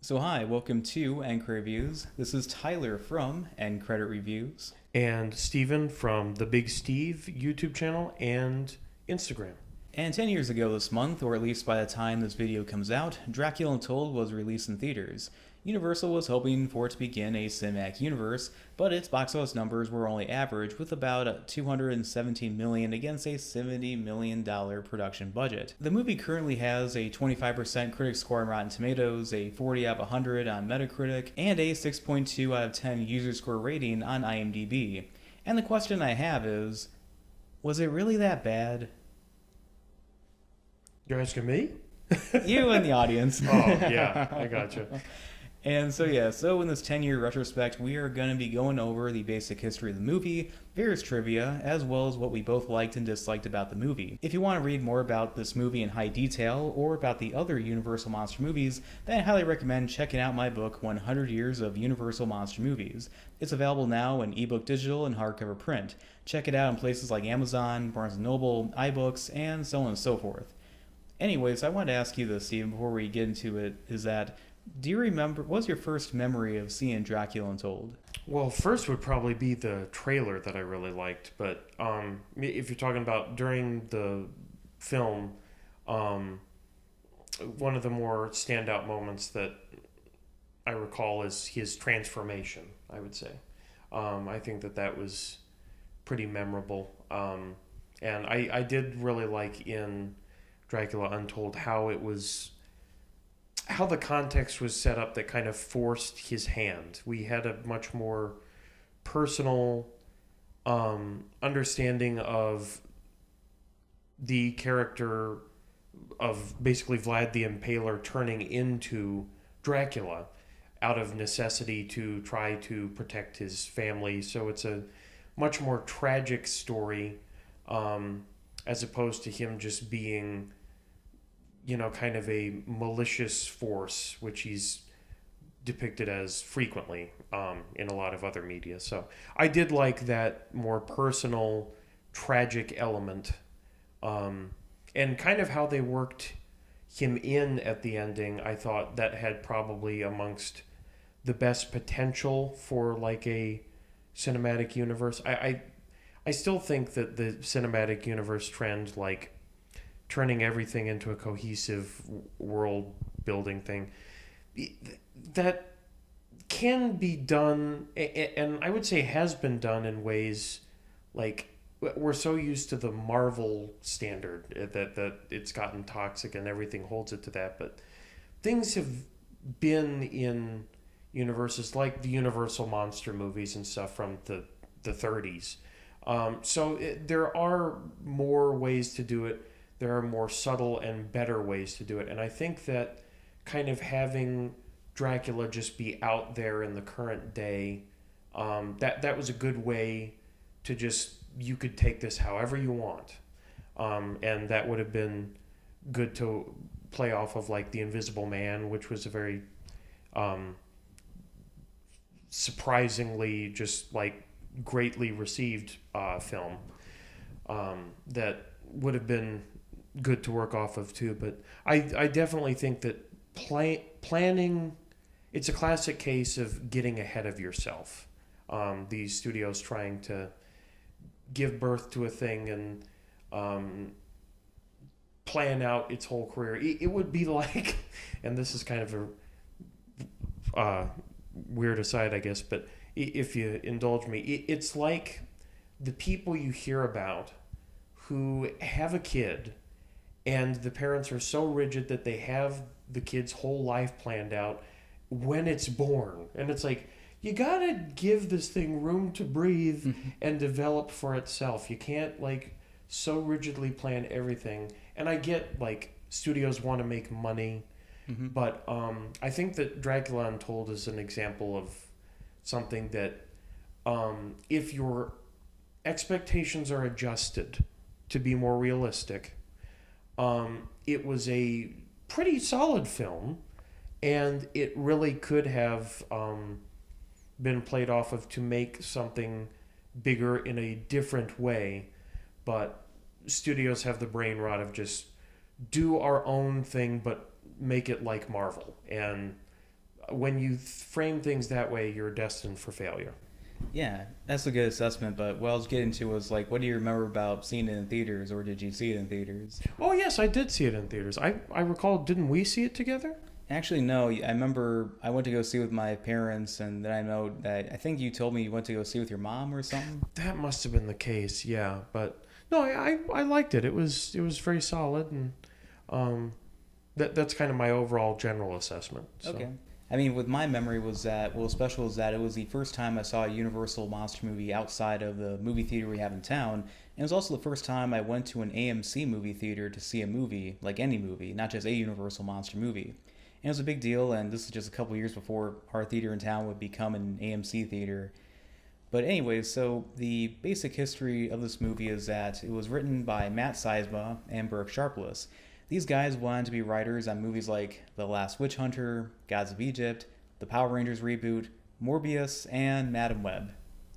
So hi, welcome to End Credit Reviews. This is Tyler from End Credit Reviews. And Steven from the Big Steve YouTube channel and Instagram. And 10 years ago this month, or at least by the time this video comes out, Dracula Untold was released in theaters. Universal was hoping for it to begin a cinematic universe, but its box office numbers were only average, with about $217 million against a $70 million production budget. The movie currently has a 25% critic score on Rotten Tomatoes, a 40 out of 100 on Metacritic, and a 6.2 out of 10 user score rating on IMDb. And the question I have is, was it really that bad? You're asking me? You and the audience. Oh, yeah, I gotcha. And so in this 10-year retrospect, we are going to be going over the basic history of the movie, various trivia, as well as what we both liked and disliked about the movie. If you want to read more about this movie in high detail, or about the other Universal Monster movies, then I highly recommend checking out my book, 100 Years of Universal Monster Movies. It's available now in ebook digital and hardcover print. Check it out in places like Amazon, Barnes & Noble, iBooks, and so on and so forth. Anyways, I wanted to ask you this, Steve, before we get into it, is that do you remember, what was your first memory of seeing Dracula Untold? Well, first would probably be the trailer that I really liked, but if you're talking about during the film, one of the more standout moments that I recall is his transformation, I would say. I think that was pretty memorable. And I did really like in Dracula Untold how the context was set up that kind of forced his hand. We had a much more personal understanding of the character of basically Vlad the Impaler turning into Dracula out of necessity to try to protect his family. So it's a much more tragic story as opposed to him just being kind of a malicious force, which he's depicted as frequently in a lot of other media. So I did like that more personal, tragic element, and kind of how they worked him in at the ending. I thought that had probably amongst the best potential for like a cinematic universe. I still think that the cinematic universe trend, like turning everything into a cohesive world building thing, that can be done, and I would say has been done in ways like we're so used to the Marvel standard that it's gotten toxic and everything holds it to that. But things have been in universes like the Universal monster movies and stuff from the 30s. There are more ways to do it. There are more subtle and better ways to do it. And I think that kind of having Dracula just be out there in the current day, that was a good way to just, you could take this however you want. And that would have been good to play off of like The Invisible Man, which was a very surprisingly just like greatly received film that would have been good to work off of too. But I definitely think that planning, it's a classic case of getting ahead of yourself. These studios trying to give birth to a thing and plan out its whole career. It would be like, and this is kind of a weird aside, I guess, but if you indulge me, it's like the people you hear about who have a kid and the parents are so rigid that they have the kid's whole life planned out when it's born. And it's like, you gotta give this thing room to breathe and develop for itself. You can't like so rigidly plan everything. And I get like studios want to make money, but I think that Dracula Untold is an example of something that if your expectations are adjusted to be more realistic, it was a pretty solid film, and it really could have been played off of to make something bigger in a different way. But studios have the brain rot of just do our own thing, but make it like Marvel. And when you frame things that way, you're destined for failure. Yeah, that's a good assessment. But what I was getting to was like, what do you remember about seeing it in theaters, or did you see it in theaters? Oh yes, I did see it in theaters. I recall, didn't we see it together? Actually, no. I remember I went to go see with my parents, and then I know that I think you told me you went to go see with your mom or something. That must have been the case, yeah. But no, I liked it. It was very solid, and that's kind of my overall general assessment. So. Okay. I mean, with my memory was that, well, special is that it was the first time I saw a Universal monster movie outside of the movie theater we have in town. And it was also the first time I went to an AMC movie theater to see a movie, like any movie, not just a Universal monster movie. And it was a big deal, and this is just a couple years before our theater in town would become an AMC theater. But anyways, so the basic history of this movie is that it was written by Matt Seisma and Burke Sharpless. These guys wanted to be writers on movies like The Last Witch Hunter, Gods of Egypt, the Power Rangers reboot, Morbius, and Madam Web.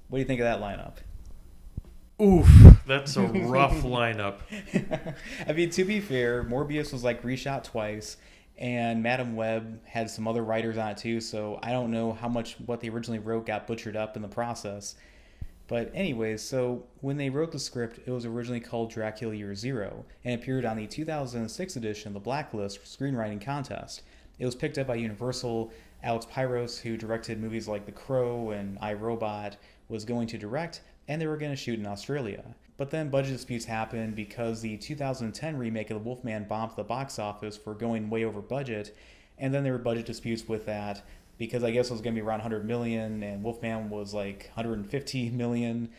What do you think of that lineup? Oof, that's a rough lineup. I mean, to be fair, Morbius was like reshot twice, and Madam Web had some other writers on it too, so I don't know how much what they originally wrote got butchered up in the process. But anyways, so when they wrote the script, it was originally called Dracula Year Zero and appeared on the 2006 edition of the Blacklist Screenwriting Contest. It was picked up by Universal. Alex Pyros, who directed movies like The Crow and I, Robot, was going to direct, and they were going to shoot in Australia. But then budget disputes happened because the 2010 remake of The Wolfman bombed the box office for going way over budget, and then there were budget disputes with that because I guess it was going to be around 100 million and Wolfman was like 150 million,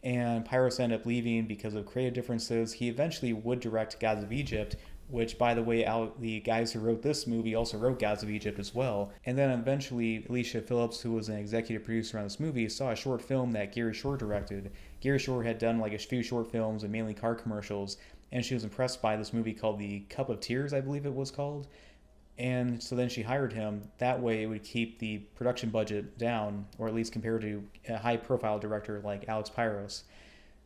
and Pyros ended up leaving because of creative differences. He eventually would direct Gods of Egypt, which, by the way, the guys who wrote this movie also wrote Gods of Egypt as well. And then eventually, Alicia Phillips, who was an executive producer on this movie, saw a short film that Gary Shore directed. Gary Shore had done like a few short films and mainly car commercials, and she was impressed by this movie called The Cup of Tears, I believe it was called. And so then she hired him. That way it would keep the production budget down, or at least compared to a high-profile director like Alex Pyros.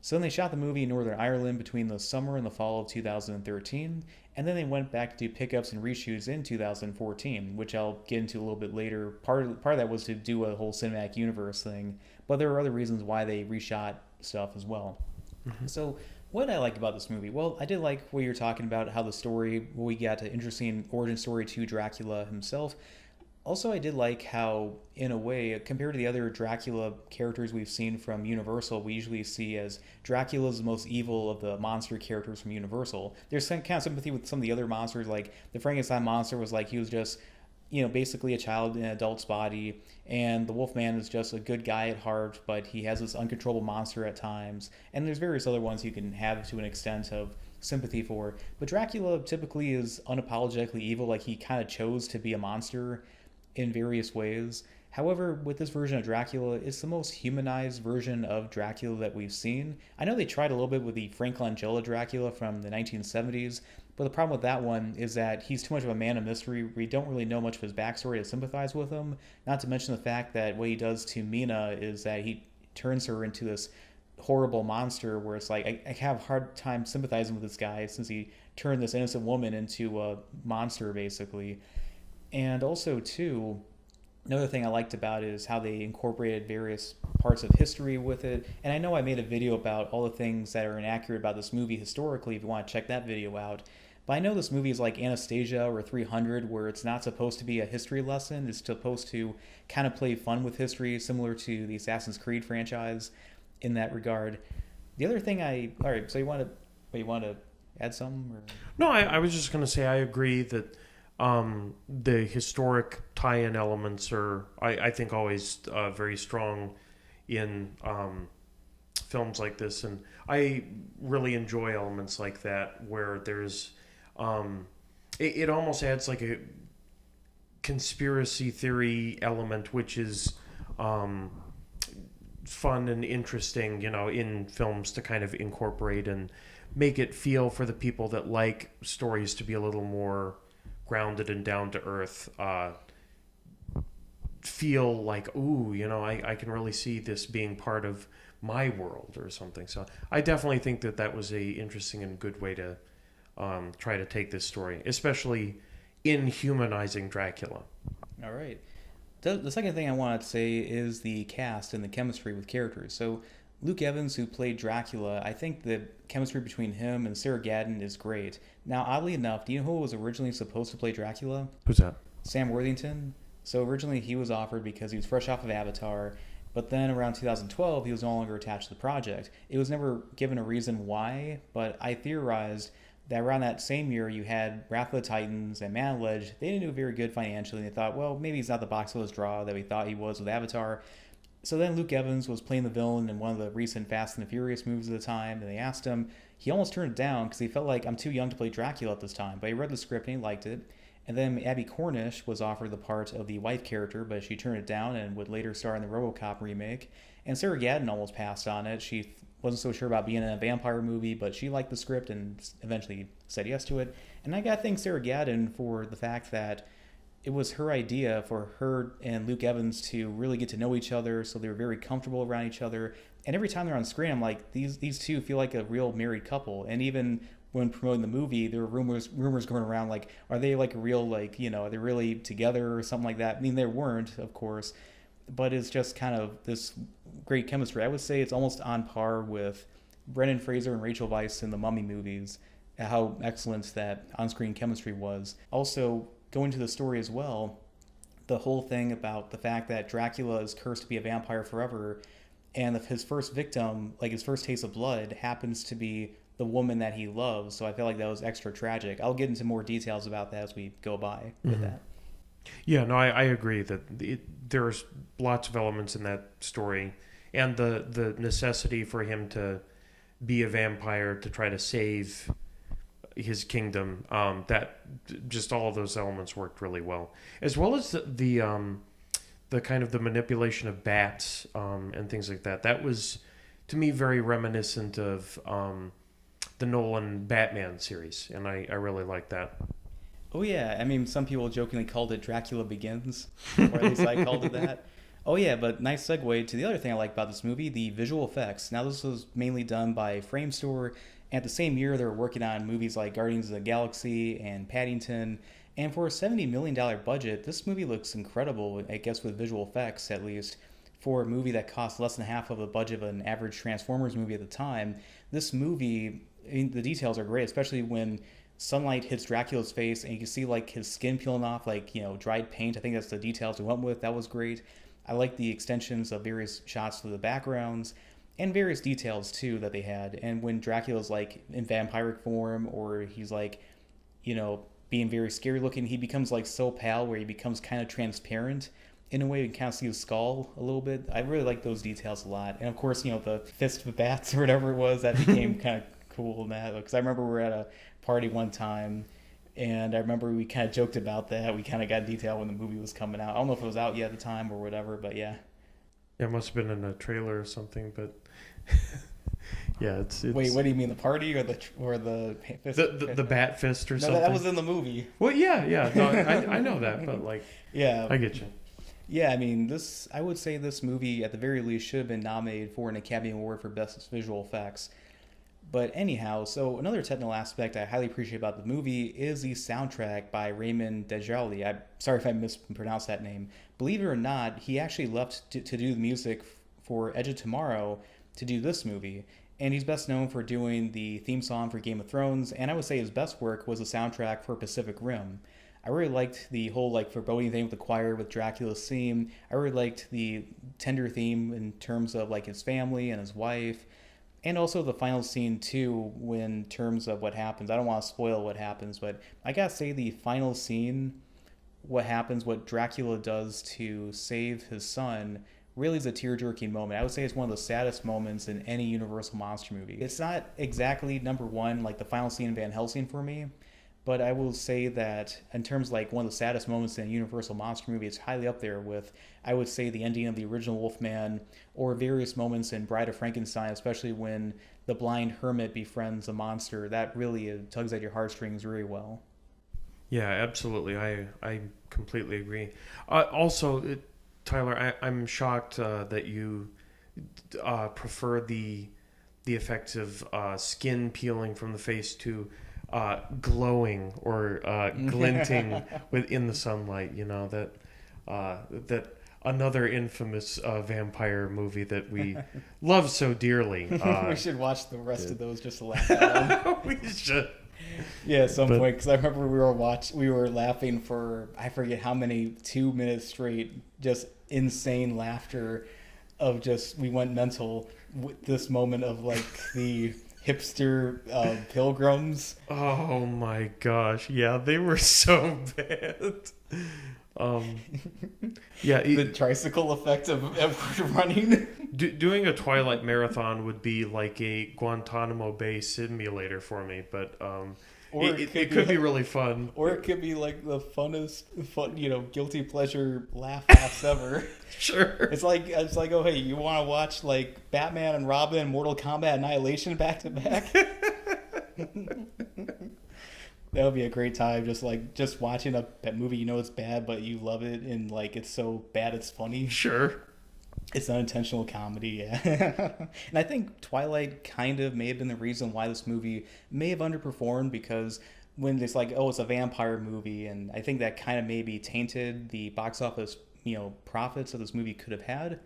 So then they shot the movie in Northern Ireland between the summer and the fall of 2013, and then they went back to do pickups and reshoots in 2014, which I'll get into a little bit later. Part of that was to do a whole cinematic universe thing, but there were other reasons why they reshot stuff as well. Mm-hmm. So what did I like about this movie? Well, I did like what you're talking about, how the story, we got an interesting origin story to Dracula himself. Also, I did like how, in a way, compared to the other Dracula characters we've seen from Universal, we usually see as Dracula's the most evil of the monster characters from Universal. There's some kind of sympathy with some of the other monsters, like the Frankenstein monster was like, he was just, basically a child in an adult's body, and the Wolfman is just a good guy at heart, but he has this uncontrollable monster at times, and there's various other ones you can have to an extent of sympathy for. But Dracula typically is unapologetically evil, like he kind of chose to be a monster in various ways. However, with this version of Dracula, it's the most humanized version of Dracula that we've seen. I know they tried a little bit with the Frank Langella Dracula from the 1970s, but the problem with that one is that he's too much of a man of mystery. We don't really know much of his backstory to sympathize with him, not to mention the fact that what he does to Mina is that he turns her into this horrible monster where it's like, I have a hard time sympathizing with this guy since he turned this innocent woman into a monster, basically. And also, too, another thing I liked about it is how they incorporated various parts of history with it. And I know I made a video about all the things that are inaccurate about this movie historically, if you want to check that video out. But I know this movie is like Anastasia or 300, where it's not supposed to be a history lesson. It's supposed to kind of play fun with history, similar to the Assassin's Creed franchise in that regard. The other thing all right, so you want to add something? Or? No, I was just going to say I agree that the historic tie-in elements are, I think, always very strong in films like this, and I really enjoy elements like that where there's it almost adds like a conspiracy theory element, which is fun and interesting, in films to kind of incorporate and make it feel for the people that like stories to be a little more grounded and down to earth, feel like, ooh, I can really see this being part of my world or something. So I definitely think that was a interesting and good way to try to take this story, especially in humanizing Dracula. All right. The second thing I want to say is the cast and the chemistry with characters. So Luke Evans, who played Dracula, I think the chemistry between him and Sarah Gadon is great. Now, oddly enough, do you know who was originally supposed to play Dracula? Who's that? Sam Worthington. So originally he was offered because he was fresh off of Avatar, but then around 2012 he was no longer attached to the project. It was never given a reason why, but I theorized that around that same year you had Wrath of the Titans and Man of Ledge. They didn't do very good financially, and they thought, well, maybe he's not the box office draw that we thought he was with Avatar. So then Luke Evans was playing the villain in one of the recent Fast and the Furious movies at the time, and they asked him. He almost turned it down because he felt like, I'm too young to play Dracula at this time, but he read the script and he liked it. And then Abby Cornish was offered the part of the wife character, but she turned it down and would later star in the RoboCop remake. And Sarah Gadon almost passed on it. She wasn't so sure about being in a vampire movie, but she liked the script and eventually said yes to it. And I got to thank Sarah Gadon for the fact that it was her idea for her and Luke Evans to really get to know each other, so they were very comfortable around each other. And every time they're on screen, I'm like, these two feel like a real married couple. And even when promoting the movie, there were rumors going around like, are they like a real, like, you know, are they really together or something like that? I mean, they weren't, of course, but it's just kind of this great chemistry. I would say it's almost on par with Brendan Fraser and Rachel Weisz in the Mummy movies, how excellent that on-screen chemistry was. Also, going to the story as well, the whole thing about the fact that Dracula is cursed to be a vampire forever, and his first victim, like his first taste of blood, happens to be the woman that he loves. So I feel like that was extra tragic. I'll get into more details about that as we go by with that. Yeah, no, I agree that there's lots of elements in that story, and the necessity for him to be a vampire to try to save his kingdom, that just all of those elements worked really well, as well as the kind of the manipulation of bats and things like that. That was, to me, very reminiscent of the Nolan Batman series, and I really like that. Oh yeah, I mean, some people jokingly called it Dracula Begins, or at least I called it that. Oh yeah, but nice segue to the other thing I like about this movie, the visual effects. Now this was mainly done by Framestore. And at the same year, they were working on movies like Guardians of the Galaxy and Paddington. And for a $70 million budget, this movie looks incredible, I guess with visual effects at least. For a movie that cost less than half of the budget of an average Transformers movie at the time, this movie, I mean, the details are great, especially when sunlight hits Dracula's face and you can see like his skin peeling off like, you know, dried paint. I think that's the details we went with. That was great. I like the extensions of various shots to the backgrounds and various details too that they had. And when Dracula's like in vampiric form, or he's like, you know, being very scary looking, he becomes like so pale where he becomes kind of transparent in a way. You can kind of see his skull a little bit. I really like those details a lot. And of course, you know, the fist of bats or whatever it was, that became kind of cool in that, because I remember we were at a party one time and I remember we kind of joked about that. We kind of got detail when the movie was coming out. I don't know if it was out yet at the time or whatever, but yeah. Yeah, it must have been in a trailer or something, but yeah, it's Wait, what do you mean, the party or the fist? The bat fist or something? No, that was in the movie. Well, yeah, no, I know that, but like, yeah, I get you. Yeah, I mean, I would say this movie at the very least should have been nominated for an Academy Award for Best Visual Effects. But anyhow, so another technical aspect I highly appreciate about the movie is the soundtrack by Raymond Djawadi. I'm sorry if I mispronounced that name. Believe it or not, he actually left to do the music for Edge of Tomorrow to do this movie. And he's best known for doing the theme song for Game of Thrones, and I would say his best work was the soundtrack for Pacific Rim. I really liked the whole like foreboding thing with the choir with Dracula's theme. I really liked the tender theme in terms of like his family and his wife. And also the final scene too, in terms of what happens. I don't want to spoil what happens, but I gotta say the final scene, what happens, what Dracula does to save his son, really is a tear-jerking moment. I would say it's one of the saddest moments in any Universal monster movie. It's not exactly number one, like the final scene in Van Helsing for me, but I will say that in terms of like one of the saddest moments in a Universal monster movie, it's highly up there with, I would say, the ending of the original Wolfman, or various moments in Bride of Frankenstein, especially when the blind hermit befriends a monster. That really tugs at your heartstrings very well. Yeah, absolutely. I completely agree. Also, Tyler, I'm shocked that you prefer the effects of skin peeling from the face to glowing or glinting within the sunlight. You know that that another infamous vampire movie that we love so dearly. We should watch the rest of those just to laugh at them. We should. Yeah, at some point, because I remember we were laughing for, I forget how many, 2 minutes straight, just insane laughter of just, we went mental with this moment of like the hipster pilgrims. Oh my gosh, yeah, they were so bad. Yeah, The tricycle effect of running. Doing a Twilight marathon would be like a Guantanamo Bay simulator for me, but it could be really fun. Or it could be like the funnest, guilty pleasure laughs ever. Sure. It's like, oh hey, you want to watch like Batman and Robin, Mortal Kombat Annihilation back to back? That would be a great time, just watching a movie you know it's bad, but you love it, and like it's so bad it's funny. Sure. It's unintentional comedy, yeah. And I think Twilight kind of may have been the reason why this movie may have underperformed, because when it's like, oh, it's a vampire movie, and I think that kind of maybe tainted the box office, profits that this movie could have had.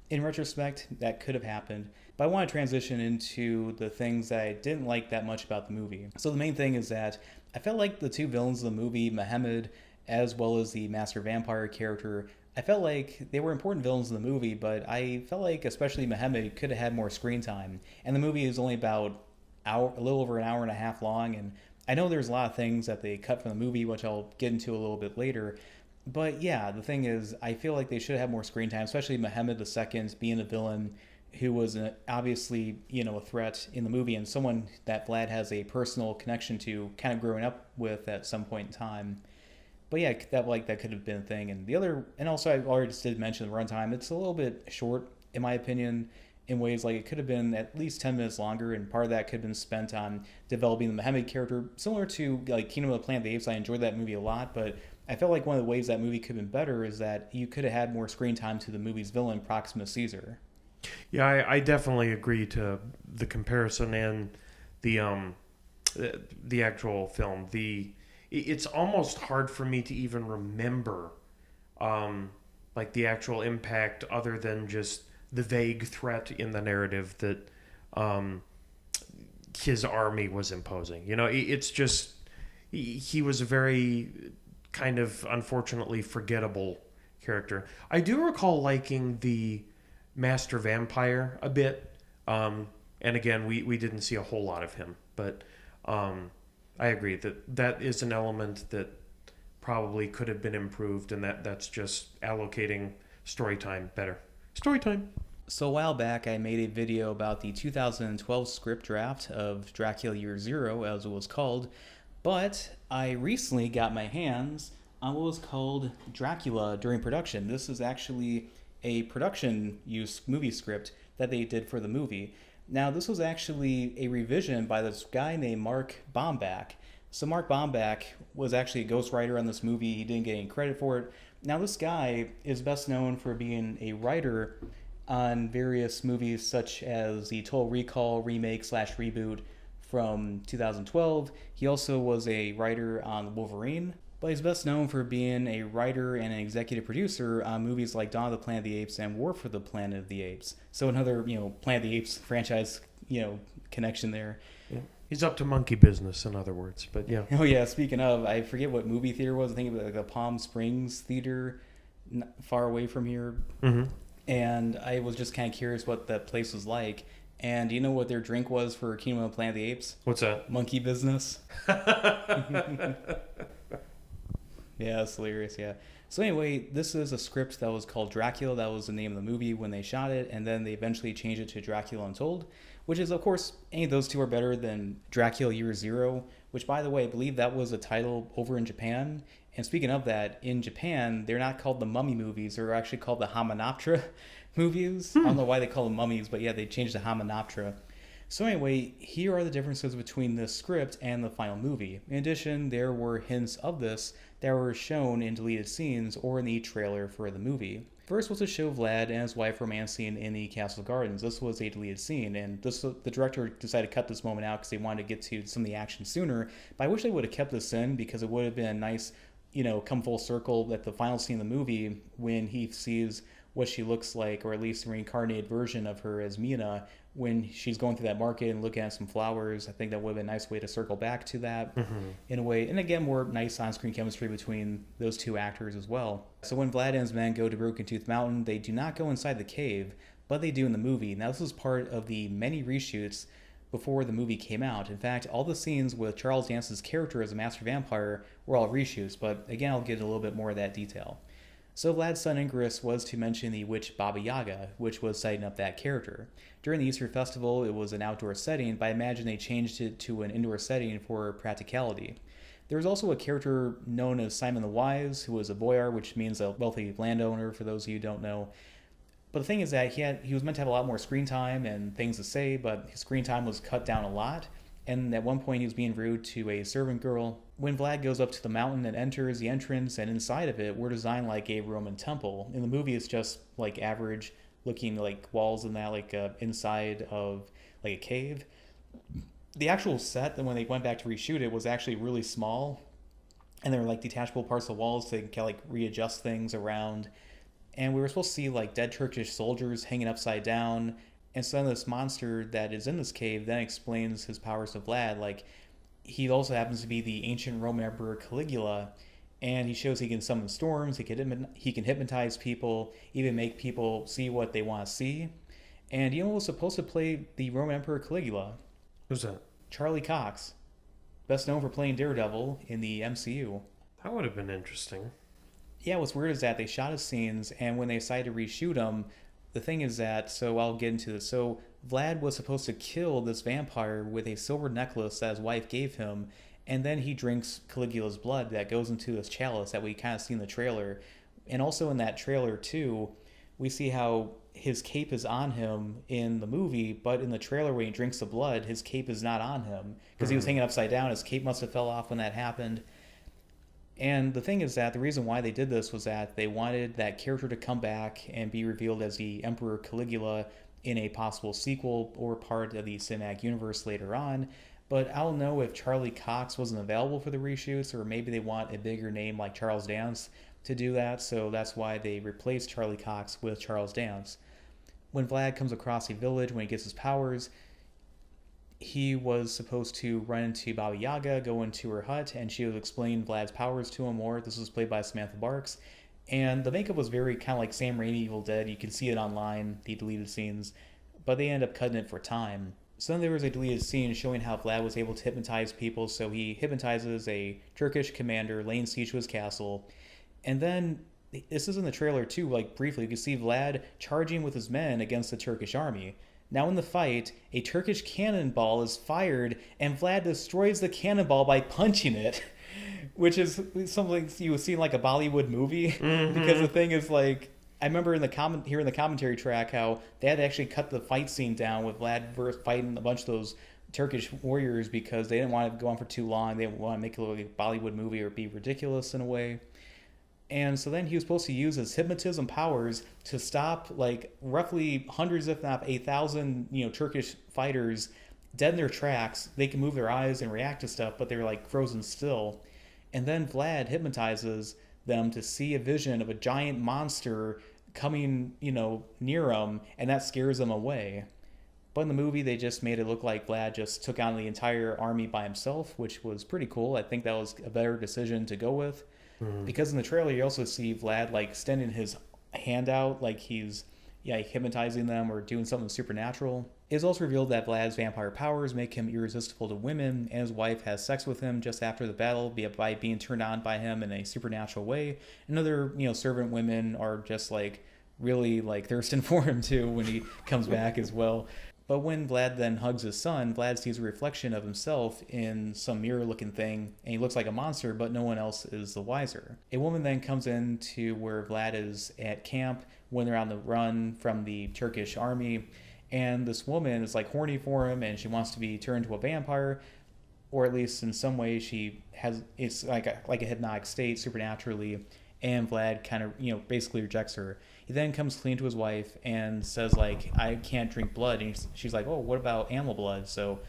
In retrospect, that could have happened. But I want to transition into the things that I didn't like that much about the movie. So the main thing is that I felt like the two villains of the movie, Mohammed, as well as the master vampire character, I felt like they were important villains in the movie, but I felt like especially Mohammed could have had more screen time. And the movie is only about a little over an hour and a half long, and I know there's a lot of things that they cut from the movie, which I'll get into a little bit later. But yeah, the thing is, I feel like they should have more screen time, especially Mohammed II being a villain who was obviously, a threat in the movie, and someone that Vlad has a personal connection to, kind of growing up with at some point in time. But yeah, that could have been a thing. And also I already just did mention the runtime. It's a little bit short, in my opinion, in ways like it could have been at least 10 minutes longer, and part of that could have been spent on developing the Mohammed character, similar to like Kingdom of the Planet of the Apes. I enjoyed that movie a lot, but I felt like one of the ways that movie could have been better is that you could have had more screen time to the movie's villain, Proxima Caesar. Yeah, I definitely agree to the comparison and the actual film. It's almost hard for me to even remember like the actual impact, other than just the vague threat in the narrative that his army was imposing. It's just he was a very kind of unfortunately forgettable character. I do recall liking the Master Vampire a bit, and again, we didn't see a whole lot of him, but I agree that is an element that probably could have been improved, and that's just allocating story time better. Story time. So a while back, I made a video about the 2012 script draft of Dracula Year Zero, as it was called, but I recently got my hands on what was called Dracula during production. This is actually a production use movie script that they did for the movie. Now, this was actually a revision by this guy named Mark Baumbach. So Mark Baumbach was actually a ghostwriter on this movie. He didn't get any credit for it. Now, this guy is best known for being a writer on various movies such as the Total Recall remake/reboot from 2012. He also was a writer on Wolverine, but he's best known for being a writer and an executive producer on movies like Dawn of the Planet of the Apes and War for the Planet of the Apes. So another, Planet of the Apes franchise, connection there. Yeah. He's up to monkey business, in other words, but yeah. Oh yeah, speaking of, I forget what movie theater it was. I think it was like the Palm Springs Theater, far away from here. Mm-hmm. And I was just kind of curious what that place was like. And do you know what their drink was for Kingdom of the Planet of the Apes? What's that? Monkey business. Yeah, that's hilarious, yeah. So anyway, this is a script that was called Dracula. That was the name of the movie when they shot it, and then they eventually changed it to Dracula Untold, which is, of course, any of those two are better than Dracula Year Zero, which, by the way, I believe that was a title over in Japan. And speaking of that, in Japan, they're not called the Mummy movies. They're actually called the Hamanoptera movies. I don't know why they call them mummies, but yeah, they changed to Hamanoptera. So anyway, here are the differences between this script and the final movie. In addition, there were hints of this that were shown in deleted scenes or in the trailer for the movie. First was to show Vlad and his wife romancing in the castle gardens. This was a deleted scene, and the director decided to cut this moment out because they wanted to get to some of the action sooner. But I wish they would have kept this in, because it would have been a nice come full circle at the final scene of the movie when he sees what she looks like, or at least a reincarnated version of her as Mina, when she's going through that market and looking at some flowers. I think that would have been a nice way to circle back to that in a way. And again, more nice on-screen chemistry between those two actors as well. So when Vlad and his men go to Broken Tooth Mountain, they do not go inside the cave, but they do in the movie. Now, this was part of the many reshoots before the movie came out. In fact, all the scenes with Charles Dance's character as a master vampire were all reshoots, but again, I'll get a little bit more of that detail. So Vlad's son Ingress was to mention the witch Baba Yaga, which was setting up that character. During the Easter festival, it was an outdoor setting, but I imagine they changed it to an indoor setting for practicality. There was also a character known as Simon the Wise, who was a boyar, which means a wealthy landowner, for those of you who don't know. But the thing is that he was meant to have a lot more screen time and things to say, but his screen time was cut down a lot. And at one point he was being rude to a servant girl. When Vlad goes up to the mountain and enters the entrance, and inside of it, we're designed like a Roman temple. In the movie, it's just like average looking like walls and that, like inside of like a cave. The actual set, then when they went back to reshoot it, was actually really small. And there were like detachable parts of the walls to kind of like readjust things around. And we were supposed to see like dead Turkish soldiers hanging upside down. And so then this monster that is in this cave then explains his powers to Vlad. Like, he also happens to be the ancient Roman Emperor Caligula, and he shows he can summon storms, he can hypnotize people, even make people see what they want to see. And you know who was supposed to play the Roman Emperor Caligula? Who's that? Charlie Cox, best known for playing Daredevil in the MCU. That would have been interesting. Yeah, what's weird is that they shot his scenes, and when they decided to reshoot them, the thing is that, so I'll get into this. So Vlad was supposed to kill this vampire with a silver necklace that his wife gave him, and then he drinks Caligula's blood that goes into this chalice that we kind of see in the trailer. And also in that trailer too, we see how his cape is on him in the movie, but in the trailer when he drinks the blood, his cape is not on him because he was hanging upside down. His cape must have fell off when that happened. And the thing is that the reason why they did this was that they wanted that character to come back and be revealed as the Emperor Caligula in a possible sequel or part of the cinematic universe later on. But I don't know if Charlie Cox wasn't available for the reshoots, or maybe they want a bigger name like Charles Dance to do that, so that's why they replaced Charlie Cox with Charles Dance. When Vlad comes across a village, when he gets his powers, he was supposed to run into Baba Yaga, go into her hut, and she would explain Vlad's powers to him more. This was played by Samantha Barks. And the makeup was very kind of like Sam Raimi Evil Dead. You can see it online, the deleted scenes, but they ended up cutting it for time. So then there was a deleted scene showing how Vlad was able to hypnotize people. So he hypnotizes a Turkish commander laying siege to his castle. And then, this is in the trailer too, like briefly, you can see Vlad charging with his men against the Turkish army. Now in the fight, a Turkish cannonball is fired, and Vlad destroys the cannonball by punching it, which is something you would see in like a Bollywood movie. Because the thing is, like, I remember in the commentary track how they had to actually cut the fight scene down with Vlad fighting a bunch of those Turkish warriors because they didn't want to go on for too long. They didn't want to make it look like a Bollywood movie or be ridiculous in a way. And so then he was supposed to use his hypnotism powers to stop like roughly hundreds, if not 1,000, Turkish fighters dead in their tracks. They can move their eyes and react to stuff, but they're like frozen still. And then Vlad hypnotizes them to see a vision of a giant monster coming, near them, and that scares them away. But in the movie, they just made it look like Vlad just took on the entire army by himself, which was pretty cool. I think that was a better decision to go with. Because in the trailer, you also see Vlad like extending his hand out, like he's hypnotizing them or doing something supernatural. It is also revealed that Vlad's vampire powers make him irresistible to women, and his wife has sex with him just after the battle by being turned on by him in a supernatural way. And other, servant women are just like really like thirsting for him too when he comes back as well. But when Vlad then hugs his son, Vlad sees a reflection of himself in some mirror-looking thing, and he looks like a monster, but no one else is the wiser. A woman then comes in to where Vlad is at camp when they're on the run from the Turkish army, and this woman is like horny for him, and she wants to be turned into a vampire, or at least in some way it's like a hypnotic state supernaturally, and Vlad kind of, basically rejects her. He then comes clean to his wife and says, like, I can't drink blood. And she's like, oh, what about animal blood? So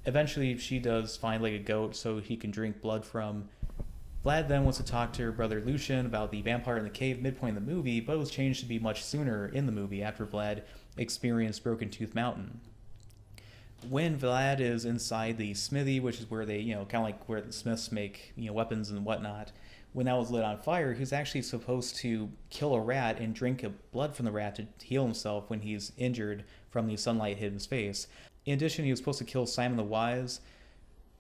eventually she does find, like, a goat so he can drink blood from. Vlad then wants to talk to her brother Lucian about the vampire in the cave midpoint in the movie, but it was changed to be much sooner in the movie after Vlad experienced Broken Tooth Mountain. When Vlad is inside the smithy, which is where they, kind of like where the smiths make, weapons and whatnot, when that was lit on fire, he was actually supposed to kill a rat and drink blood from the rat to heal himself when he's injured from the sunlight hitting his face. In addition, he was supposed to kill Simon the Wise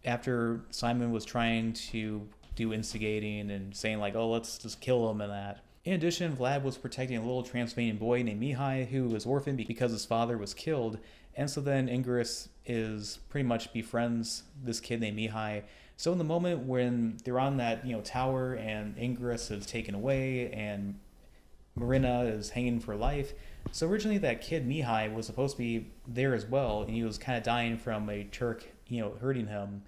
after Simon was trying to do instigating and saying like, oh, let's just kill him and that. In addition, Vlad was protecting a little Transylvanian boy named Mihai who was orphaned because his father was killed. And so then Ingress is pretty much befriends this kid named Mihai. So in the moment when they're on that, tower and Ingress is taken away and Marina is hanging for life. So originally that kid Mihai was supposed to be there as well, and he was kind of dying from a Turk, hurting him.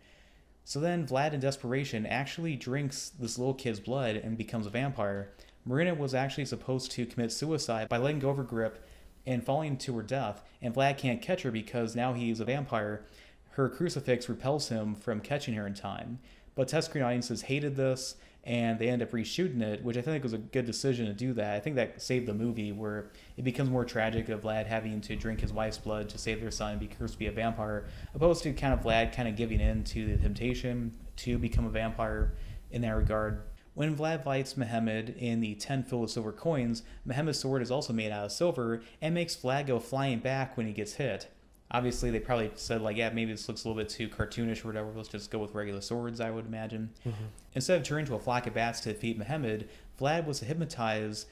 So then Vlad in desperation actually drinks this little kid's blood and becomes a vampire. Marina was actually supposed to commit suicide by letting go of her grip and falling to her death, and Vlad can't catch her because now he's a vampire. Her crucifix repels him from catching her in time. But test screen audiences hated this, and they end up reshooting it, which I think was a good decision to do that. I think that saved the movie, where it becomes more tragic of Vlad having to drink his wife's blood to save their son and be cursed to be a vampire, opposed to kind of Vlad kind of giving in to the temptation to become a vampire in that regard. When Vlad fights Mehmed in the 10 filled with silver coins, Mehmed's sword is also made out of silver and makes Vlad go flying back when he gets hit. Obviously, they probably said, like, yeah, maybe this looks a little bit too cartoonish or whatever. Let's just go with regular swords, I would imagine. Mm-hmm. Instead of turning to a flock of bats to defeat Mehmed, Vlad was to hypnotize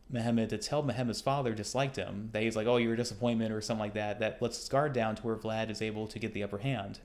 Mehmed to tell Mehmed's father disliked him. That he's like, oh, you're a disappointment or something like that. That lets his guard down to where Vlad is able to get the upper hand.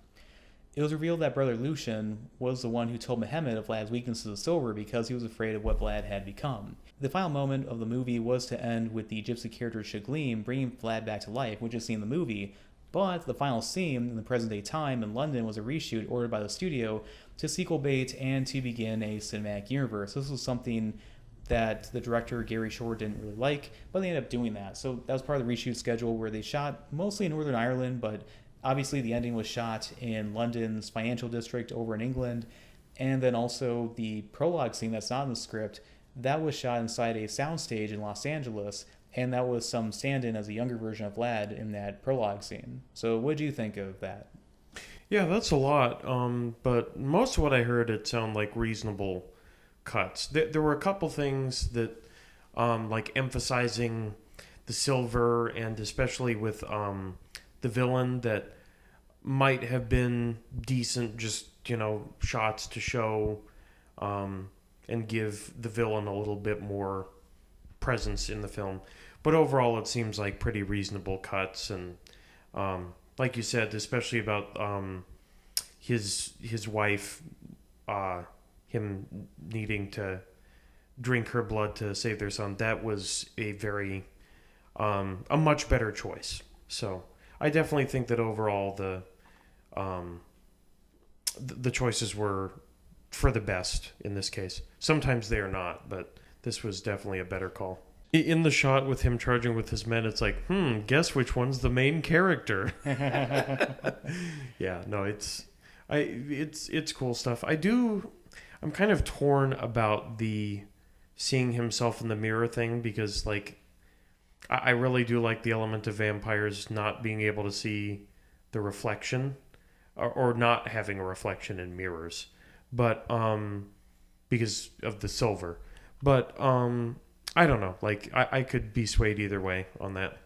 It was revealed that brother Lucian was the one who told Mehmed of Vlad's weaknesses of silver because he was afraid of what Vlad had become. The final moment of the movie was to end with the gypsy character Shaglim bringing Vlad back to life, which is seen in the movie. But the final scene in the present-day time in London was a reshoot ordered by the studio to sequel bait and to begin a cinematic universe. This was something that the director, Gary Shore, didn't really like, but they ended up doing that. So that was part of the reshoot schedule where they shot mostly in Northern Ireland, but obviously the ending was shot in London's financial district over in England. And then also the prologue scene that's not in the script, that was shot inside a soundstage in Los Angeles. And that was some stand-in as a younger version of Vlad in that prologue scene. So what do you think of that? Yeah, that's a lot. But most of what I heard, it sounded like reasonable cuts. There were a couple things that, like emphasizing the silver, and especially with the villain, that might have been decent, just, shots to show and give the villain a little bit more presence in the film. But overall, it seems like pretty reasonable cuts, and like you said, especially about his wife, him needing to drink her blood to save their son. That was a very a much better choice. So I definitely think that overall the choices were for the best in this case. Sometimes they are not, but this was definitely a better call. In the shot with him charging with his men, it's like, guess which one's the main character? Yeah, no, it's cool stuff. I'm kind of torn about the seeing himself in the mirror thing, because like I really do like the element of vampires not being able to see the reflection, or not having a reflection in mirrors, but because of the silver. But I don't know. Like, I could be swayed either way on that.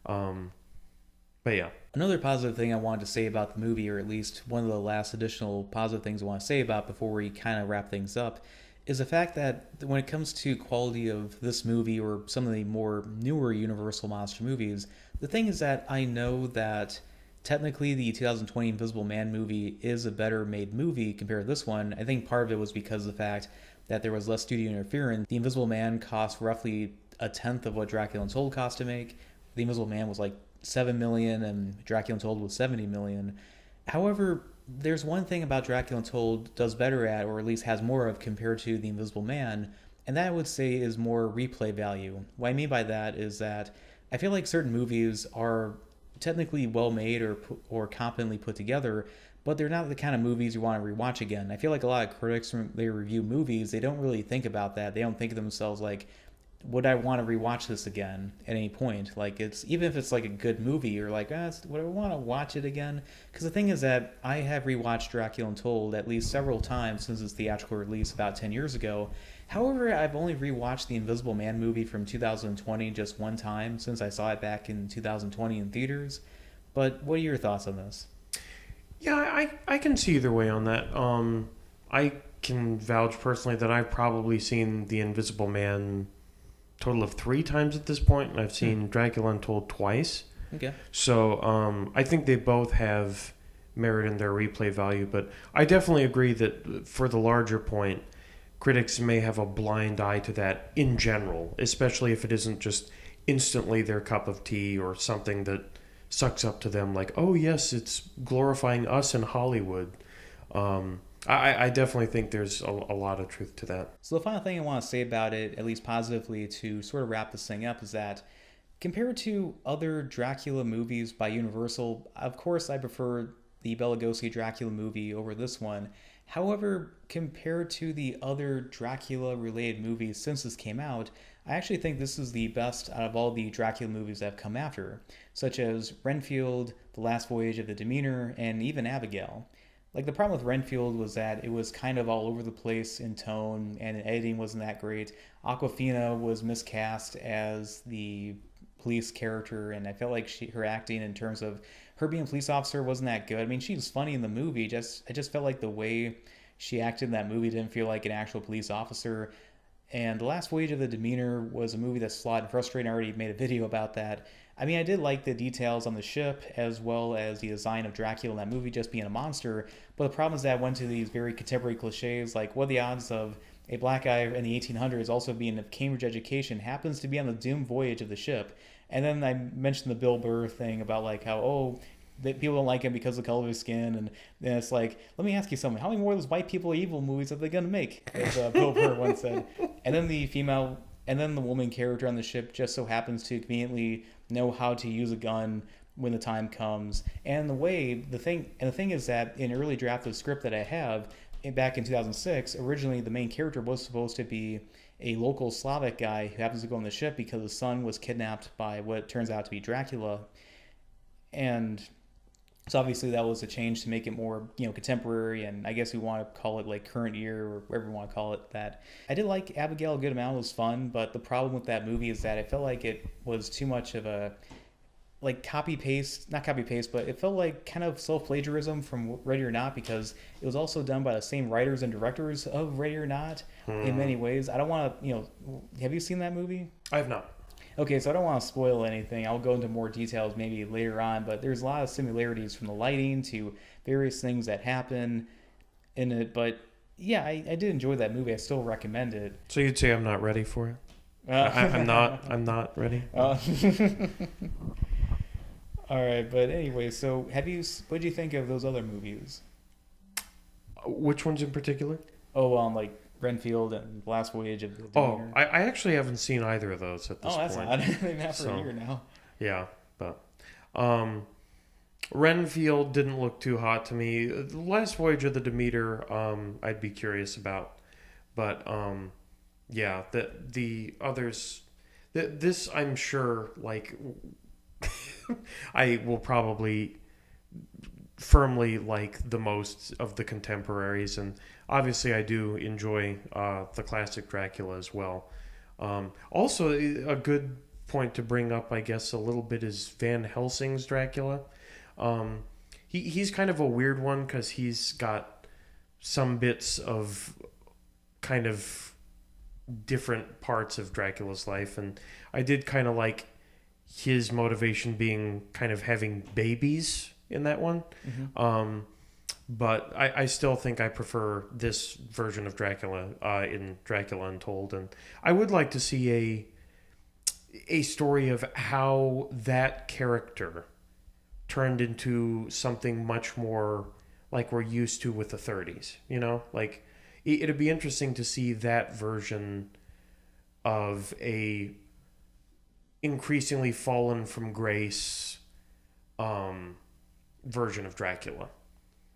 But yeah. Another positive thing I wanted to say about the movie, or at least one of the last additional positive things I want to say about before we kind of wrap things up, is the fact that when it comes to quality of this movie or some of the more newer Universal monster movies, the thing is that I know that technically the 2020 Invisible Man movie is a better made movie compared to this one. I think part of it was because of the fact that there was less studio interference. The Invisible Man cost roughly a tenth of what Dracula Untold cost to make. The Invisible Man was like $7 million and Dracula Untold was $70 million. However, there's one thing about Dracula Untold does better at, or at least has more of compared to The Invisible Man, and that I would say is more replay value. What I mean by that is that I feel like certain movies are technically well made or competently put together, but they're not the kind of movies you want to rewatch again. I feel like a lot of critics, when they review movies, they don't really think about that. They don't think of themselves like, would I want to rewatch this again at any point? Like, it's even if it's like a good movie, you're like, would I want to watch it again? Because the thing is that I have rewatched Dracula Untold at least several times since its theatrical release about 10 years ago. However, I've only rewatched the Invisible Man movie from 2020 just one time since I saw it back in 2020 in theaters. But what are your thoughts on this? Yeah, I can see either way on that. I can vouch personally that I've probably seen The Invisible Man total of 3 times at this point, and I've seen Dracula Untold twice. Okay. So I think they both have merit in their replay value, but I definitely agree that for the larger point, critics may have a blind eye to that in general, especially if it isn't just instantly their cup of tea or something that sucks up to them like, oh yes, it's glorifying us in Hollywood. I definitely think there's a lot of truth to that. So the final thing I want to say about it, at least positively, to sort of wrap this thing up, is that compared to other Dracula movies by Universal, of course I prefer the Bela Lugosi Dracula movie over this one. However, compared to the other Dracula-related movies since this came out, I actually think this is the best out of all the Dracula movies that have come after, such as Renfield, The Last Voyage of the Demeter, and even Abigail. Like, the problem with Renfield was that it was kind of all over the place in tone, and editing wasn't that great. Awkwafina was miscast as the police character, and I felt like her acting in terms of her being a police officer wasn't that good. I mean, she was funny in the movie, I just felt like the way she acted in that movie didn't feel like an actual police officer. And The Last Voyage of the Demeter was a movie that's flawed and frustrating. I already made a video about that. I mean, I did like the details on the ship as well as the design of Dracula in that movie just being a monster. But the problem is that I went to these very contemporary cliches like, what are the odds of a black guy in the 1800s also being of Cambridge education happens to be on the doomed voyage of the ship? And then I mentioned the Bill Burr thing about like how, that people don't like him because of the color of his skin, and then it's like, let me ask you something: how many more of those white people are evil movies are they gonna make? As Bill Burr once said. And then the woman character on the ship just so happens to conveniently know how to use a gun when the time comes. And the thing is that in early draft of the script that I have back in 2006, originally the main character was supposed to be a local Slavic guy who happens to go on the ship because his son was kidnapped by what turns out to be Dracula. And so obviously that was a change to make it more, contemporary, and I guess we want to call it like current year or whatever we want to call it that. I did like Abigail a good amount. It was fun, but the problem with that movie is that I felt like it was too much of a like not copy paste, but it felt like kind of self-plagiarism from Ready or Not, because it was also done by the same writers and directors of Ready or Not in many ways. I don't want to, have you seen that movie? I have not. Okay, so I don't want to spoil anything. I'll go into more details maybe later on, but there's a lot of similarities from the lighting to various things that happen in it. But yeah, I did enjoy that movie. I still recommend it. So you'd say I'm not ready for it? I'm not ready. All right, but anyway, so what do you think of those other movies? Which ones in particular? Like Renfield and Last Voyage of the Demeter. I actually haven't seen either of those at this point. Oh, that's odd. They've been out for a year now. Yeah, but Renfield didn't look too hot to me. The Last Voyage of the Demeter, I'd be curious about, but yeah, the others, this I'm sure, like, I will probably firmly like the most of the contemporaries, and obviously I do enjoy the classic Dracula as well. Also, a good point to bring up, I guess, a little bit is Van Helsing's Dracula. He's kind of a weird one because he's got some bits of kind of different parts of Dracula's life, and I did kind of like his motivation being kind of having babies in that one. Mm-hmm. But I still think I prefer this version of Dracula in Dracula Untold, and I would like to see a story of how that character turned into something much more like we're used to with the 30s. Like it'd be interesting to see that version of a increasingly fallen from grace version of Dracula.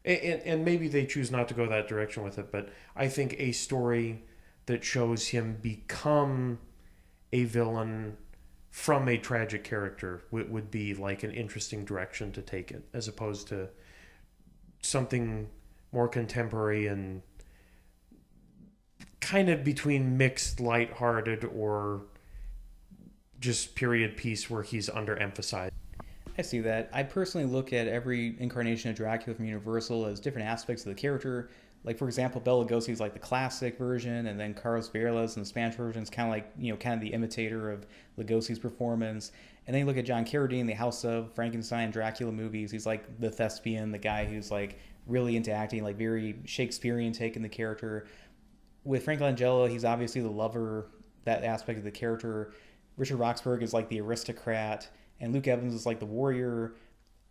And maybe they choose not to go that direction with it, but I think a story that shows him become a villain from a tragic character would be like an interesting direction to take it, as opposed to something more contemporary and kind of between mixed lighthearted or just period piece where he's underemphasized. I see that. I personally look at every incarnation of Dracula from Universal as different aspects of the character. Like, for example, Bela Lugosi's like the classic version, and then Carlos Vieira's in the Spanish version is kind of like, kind of the imitator of Lugosi's performance. And then you look at John Carradine, the House of Frankenstein, Dracula movies. He's like the thespian, the guy who's like really into acting, like very Shakespearean take in the character. With Frank Langella, he's obviously the lover, that aspect of the character. Richard Roxburgh is like the aristocrat, and Luke Evans is like the warrior,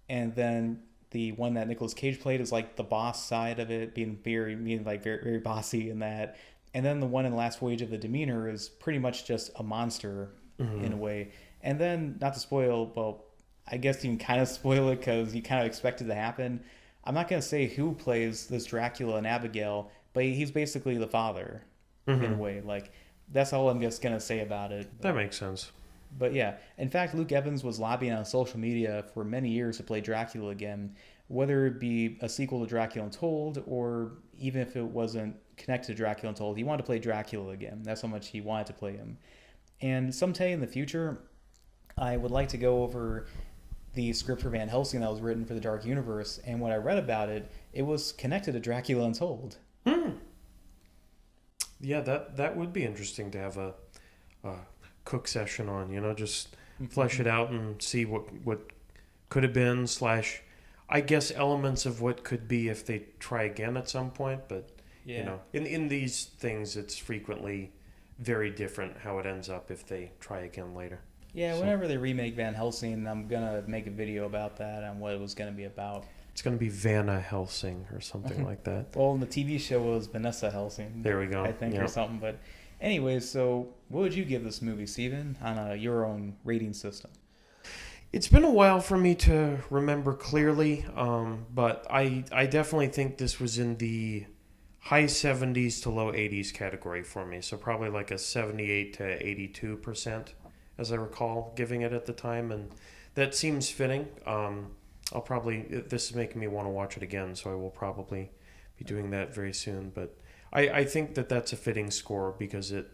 and then the one that Nicolas Cage played is like the boss side of it, being very bossy in that. And then the one in The Last Voyage of the Demeanor is pretty much just a monster in a way. And then, not to spoil, well, I guess you can kind of spoil it because you kind of expect it to happen. I'm not going to say who plays this Dracula and Abigail, but he's basically the father in a way. Like, that's all I'm just going to say about it. That makes sense. But yeah, in fact, Luke Evans was lobbying on social media for many years to play Dracula again, whether it be a sequel to Dracula Untold or even if it wasn't connected to Dracula Untold, he wanted to play Dracula again. That's how much he wanted to play him. And someday in the future, I would like to go over the script for Van Helsing that was written for the Dark Universe, and when I read about it, it was connected to Dracula Untold. Yeah, that would be interesting to have a cook session on, just flesh it out and see what could have been / I guess elements of what could be if they try again at some point. But in these things, it's frequently very different how it ends up if they try again later. Yeah, so, whenever they remake Van Helsing, I'm gonna make a video about that and what it was gonna be about. It's gonna be Vanna Helsing or something like that. Well, the TV show was Vanessa Helsing. There we go. I think, or something. But anyways, so what would you give this movie, Steven, on your own rating system? It's been a while for me to remember clearly, but I definitely think this was in the high 70s to low 80s category for me. So probably like a 78 to 82%, as I recall giving it at the time. And that seems fitting. This is making me want to watch it again, so I will probably be doing that very soon. But I think that's a fitting score because it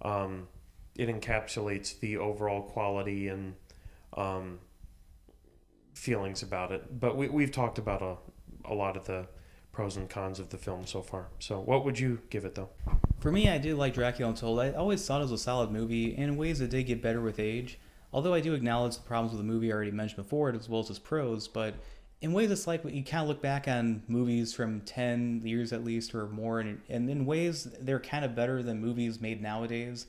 encapsulates the overall quality and feelings about it. But we've talked about a lot of the pros and cons of the film so far. So what would you give it, though? For me, I do like Dracula Untold. I always thought it was a solid movie, and in ways it did get better with age. Although I do acknowledge the problems with the movie I already mentioned before, as well as its pros, but in ways it's like when you kind of look back on movies from 10 years at least or more, and in ways they're kind of better than movies made nowadays.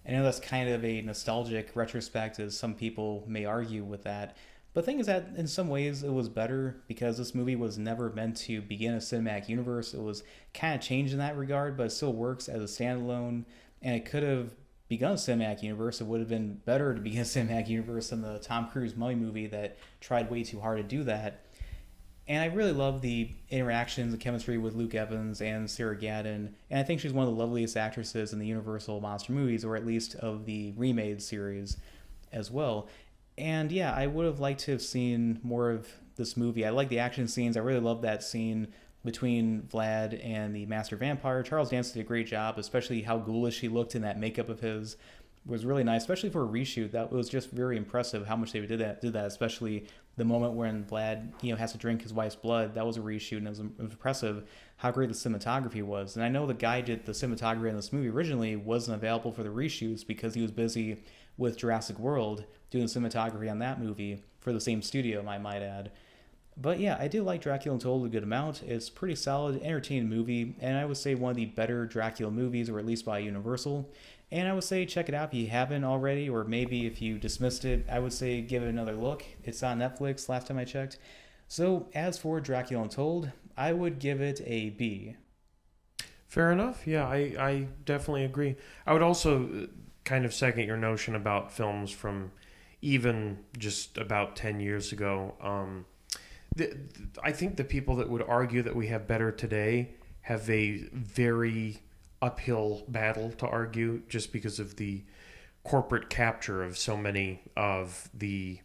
I know that's kind of a nostalgic retrospect, as some people may argue with that. But the thing is that in some ways it was better because this movie was never meant to begin a cinematic universe. It was kind of changed in that regard, but it still works as a standalone, and it could have begun a cinematic universe. It would have been better to begin a cinematic universe than the Tom Cruise Mummy movie that tried way too hard to do that. And I really love the interactions and chemistry with Luke Evans and Sarah Gadon. And I think she's one of the loveliest actresses in the Universal monster movies, or at least of the remade series as well. And yeah, I would have liked to have seen more of this movie. I like the action scenes. I really love that scene between Vlad and the Master Vampire. Charles Dance did a great job, especially how ghoulish he looked in that makeup of his. Was really nice, especially for a reshoot. That was just very impressive how much they did that, especially the moment when Vlad, has to drink his wife's blood. That was a reshoot, and it was impressive how great the cinematography was. And I know the guy did the cinematography in this movie originally wasn't available for the reshoots because he was busy with Jurassic World doing the cinematography on that movie for the same studio, I might add. But yeah, I do like Dracula Untold a good amount. It's a pretty solid, entertaining movie, and I would say one of the better Dracula movies, or at least by Universal. And I would say check it out if you haven't already, or maybe if you dismissed it, I would say give it another look. It's on Netflix last time I checked. So as for Dracula Untold, I would give it a B. Fair enough. Yeah, I definitely agree. I would also kind of second your notion about films from even just about 10 years ago. I think the people that would argue that we have better today have a very uphill battle to argue just because of the corporate capture of so many of the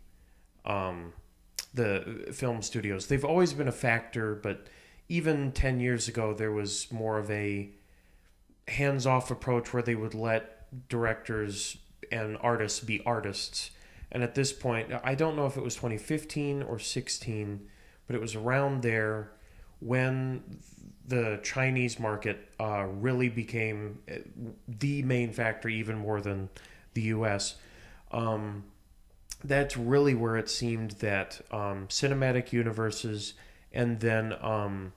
film studios. They've always been a factor, but even 10 years ago, there was more of a hands-off approach where they would let directors and artists be artists. And at this point, I don't know if it was 2015 or 16, but it was around there when the Chinese market really became the main factor, even more than the U.S. That's really where it seemed that cinematic universes and then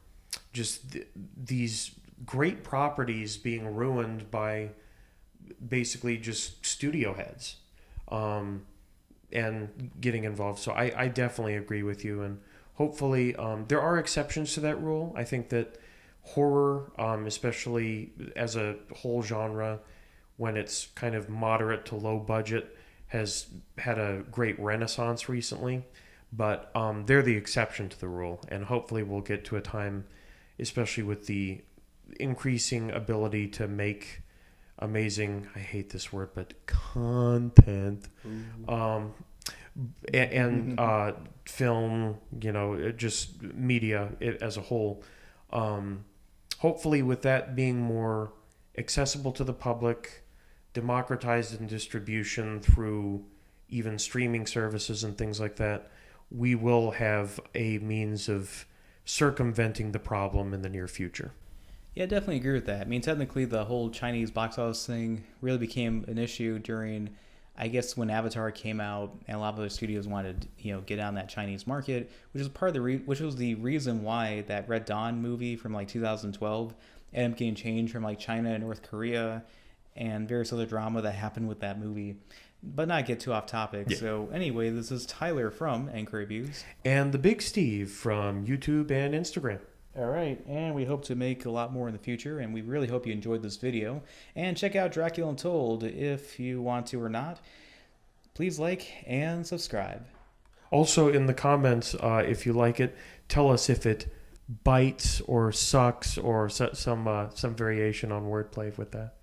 these great properties being ruined by basically just studio heads and getting involved. So I definitely agree with you, and hopefully there are exceptions to that rule. I think that horror, especially as a whole genre, when it's kind of moderate to low budget, has had a great renaissance recently. But they're the exception to the rule, and hopefully we'll get to a time, especially with the increasing ability to make amazing, I hate this word, but content, and film, just media as a whole. Hopefully with that being more accessible to the public, democratized in distribution through even streaming services and things like that, we will have a means of circumventing the problem in the near future. Yeah, I definitely agree with that. I mean, technically, the whole Chinese box office thing really became an issue during, I guess, when Avatar came out, and a lot of other studios wanted to, get on that Chinese market, which is part of which was the reason why that Red Dawn movie from 2012 ended up getting changed from China and North Korea, and various other drama that happened with that movie. But not get too off topic. Yeah. So anyway, this is Tyler from Anchor Reviews. And the Big Steve from YouTube and Instagram. All right, and we hope to make a lot more in the future, and we really hope you enjoyed this video. And check out Dracula Untold if you want to or not. Please like and subscribe. Also, in the comments, if you like it, tell us if it bites or sucks or some variation on wordplay with that.